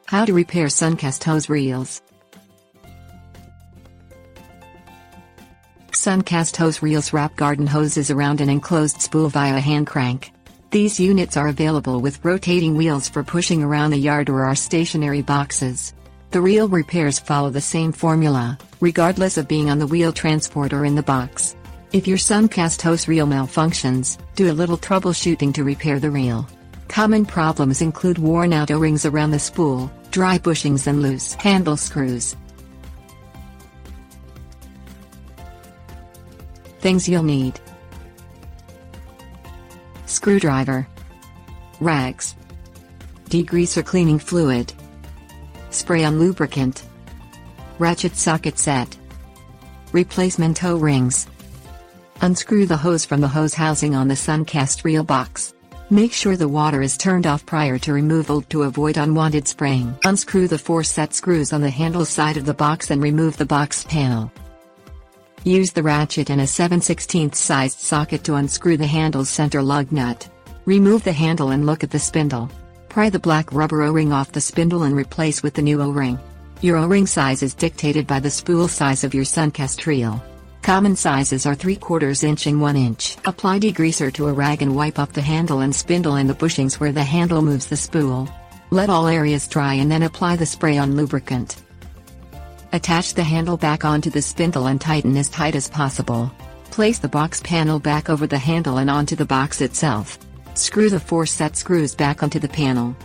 How to repair Suncast hose reels. Suncast hose reels wrap garden hoses around an enclosed spool via a hand crank. These units are available with rotating wheels for pushing around the yard or are stationary boxes. The reel repairs follow the same formula, regardless of being on the wheel transport or in the box. If your Suncast hose reel malfunctions, do a little troubleshooting to repair the reel. Common problems include worn-out O-rings around the spool, dry bushings and loose handle screws. Things you'll need: screwdriver, rags, degreaser cleaning fluid, spray-on lubricant, ratchet socket set, replacement O-rings. Unscrew the hose from the hose housing on the Suncast reel box. Make sure the water is turned off prior to removal to avoid unwanted spraying. Unscrew the 4 set screws on the handle side of the box and remove the box panel. Use the ratchet and a 7/16 sized socket to unscrew the handle's center lug nut. Remove the handle and look at the spindle. Pry the black rubber O-ring off the spindle and replace with the new O-ring. Your O-ring size is dictated by the spool size of your Suncast reel. Common sizes are 3/4 inch and 1 inch. Apply degreaser to a rag and wipe up the handle and spindle and the bushings where the handle moves the spool. Let all areas dry and then apply the spray-on lubricant. Attach the handle back onto the spindle and tighten as tight as possible. Place the box panel back over the handle and onto the box itself. Screw the 4 set screws back onto the panel.